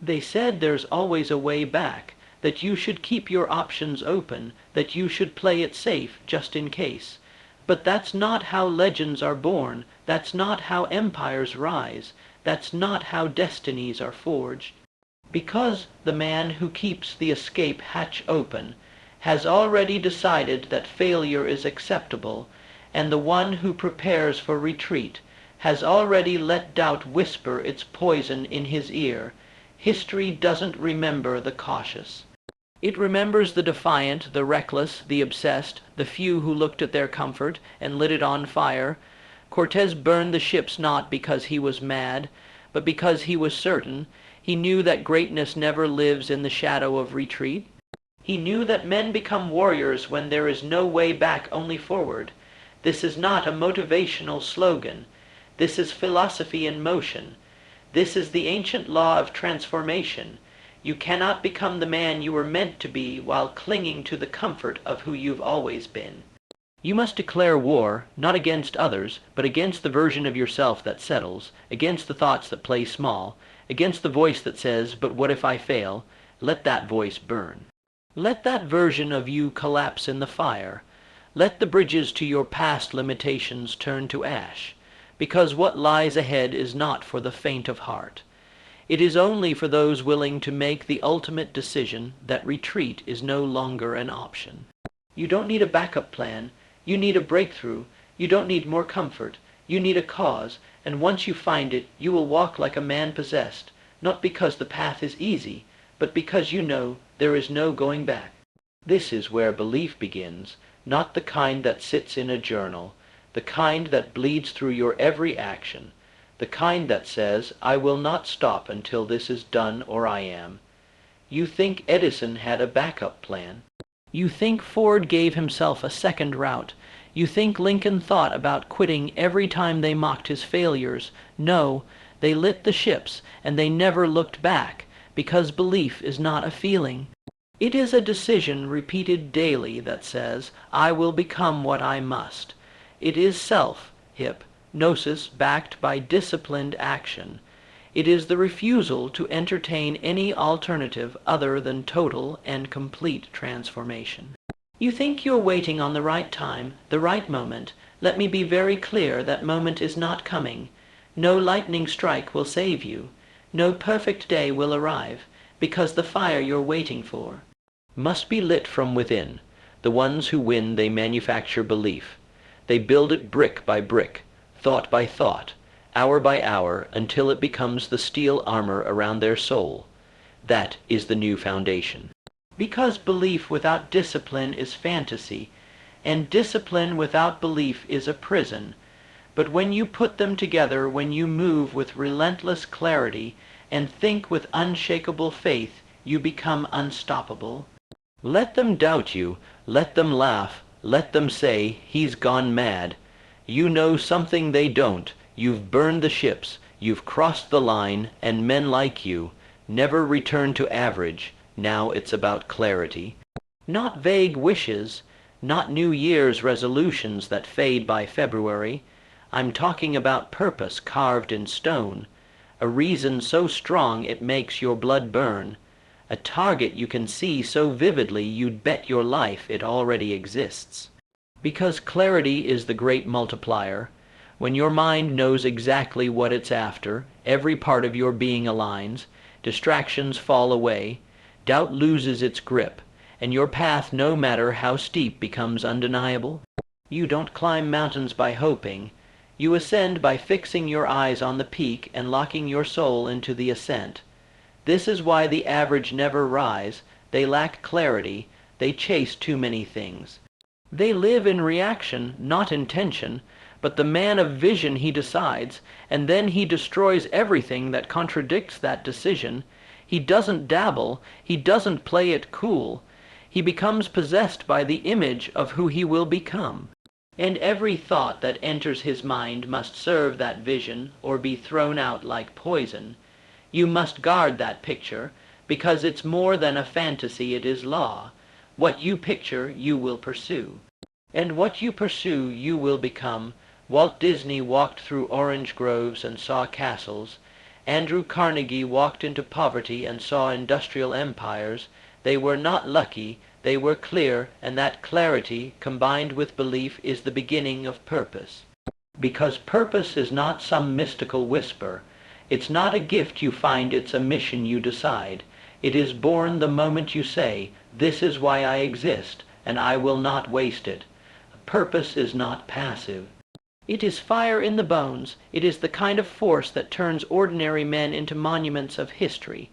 They said there's always a way back, that you should keep your options open, that you should play it safe just in case. But that's not how legends are born, that's not how empires rise, that's not how destinies are forged. Because the man who keeps the escape hatch open has already decided that failure is acceptable, and the one who prepares for retreat has already let doubt whisper its poison in his ear, history doesn't remember the cautious. It remembers the defiant, the reckless, the obsessed, the few who looked at their comfort and lit it on fire. Cortez burned the ships not because he was mad, but because he was certain. He knew that greatness never lives in the shadow of retreat. He knew that men become warriors when there is no way back, only forward. This is not a motivational slogan. This is philosophy in motion. This is the ancient law of transformation. You cannot become the man you were meant to be while clinging to the comfort of who you've always been. You must declare war, not against others, but against the version of yourself that settles, against the thoughts that play small, against the voice that says, "But what if I fail?" Let that voice burn. Let that version of you collapse in the fire. Let the bridges to your past limitations turn to ash, because what lies ahead is not for the faint of heart. It is only for those willing to make the ultimate decision that retreat is no longer an option. You don't need a backup plan. You need a breakthrough. You don't need more comfort. You need a cause, and once you find it, you will walk like a man possessed, not because the path is easy, but because you know there is no going back. This is where belief begins, not the kind that sits in a journal, the kind that bleeds through your every action, the kind that says, "I will not stop until this is done or I am." You think Edison had a backup plan. You think Ford gave himself a second route. You think Lincoln thought about quitting every time they mocked his failures. No, they lit the ships, and they never looked back, because belief is not a feeling. It is a decision repeated daily that says, "I will become what I must." It is self-hypnosis backed by disciplined action. It is the refusal to entertain any alternative other than total and complete transformation. You think you're waiting on the right time, the right moment. Let me be very clear, that moment is not coming. No lightning strike will save you. No perfect day will arrive, because the fire you're waiting for must be lit from within. The ones who win, they manufacture belief. They build it brick by brick, thought by thought, hour by hour, until it becomes the steel armor around their soul. That is the new foundation. Because belief without discipline is fantasy, and discipline without belief is a prison. But when you put them together, when you move with relentless clarity and think with unshakable faith, you become unstoppable. Let them doubt you, let them laugh, let them say, "He's gone mad." You know something they don't. You've burned the ships, you've crossed the line, and men like you never return to average. Now it's about clarity. Not vague wishes, not New Year's resolutions that fade by February. I'm talking about purpose carved in stone, a reason so strong it makes your blood burn, a target you can see so vividly you'd bet your life it already exists. Because clarity is the great multiplier. When your mind knows exactly what it's after, every part of your being aligns, distractions fall away, doubt loses its grip, and your path, no matter how steep, becomes undeniable. You don't climb mountains by hoping. You ascend by fixing your eyes on the peak and locking your soul into the ascent. This is why the average never rise. They lack clarity. They chase too many things. They live in reaction, not intention. But the man of vision, he decides, and then he destroys everything that contradicts that decision. He doesn't dabble. He doesn't play it cool. He becomes possessed by the image of who he will become. And every thought that enters his mind must serve that vision or be thrown out like poison. You must guard that picture, because it's more than a fantasy, it is law. What you picture, you will pursue. And what you pursue, you will become. Walt Disney walked through orange groves and saw castles, Andrew Carnegie walked into poverty and saw industrial empires. They were not lucky, they were clear, and that clarity, combined with belief, is the beginning of purpose. Because purpose is not some mystical whisper. It's not a gift you find, it's a mission you decide. It is born the moment you say, "This is why I exist, and I will not waste it." Purpose is not passive. It is fire in the bones. It is the kind of force that turns ordinary men into monuments of history.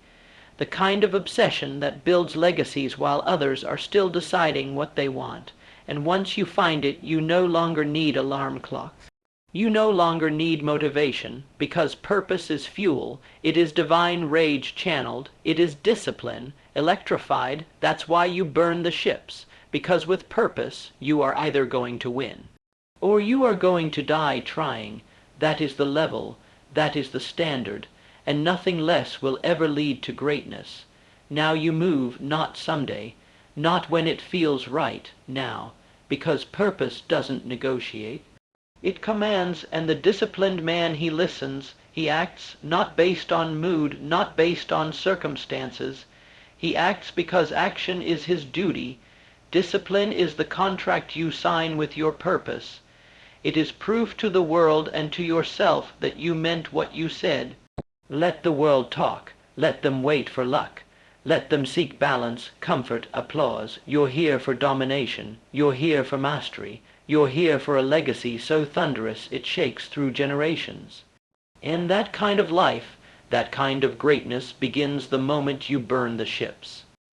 The kind of obsession that builds legacies while others are still deciding what they want. And once you find it, you no longer need alarm clocks. You no longer need motivation, because purpose is fuel. It is divine rage channeled. It is discipline, electrified. That's why you burn the ships, because with purpose you are either going to win, or you are going to die trying. That is the level, that is the standard, and nothing less will ever lead to greatness. Now you move, not someday, not when it feels right, now, because purpose doesn't negotiate. It commands, and the disciplined man, he listens, he acts not based on mood, not based on circumstances. He acts because action is his duty. Discipline is the contract you sign with your purpose. It is proof to the world and to yourself that you meant what you said. Let the world talk. Let them wait for luck. Let them seek balance, comfort, applause. You're here for domination. You're here for mastery. You're here for a legacy so thunderous it shakes through generations. And that kind of life, that kind of greatness begins the moment you burn the ships.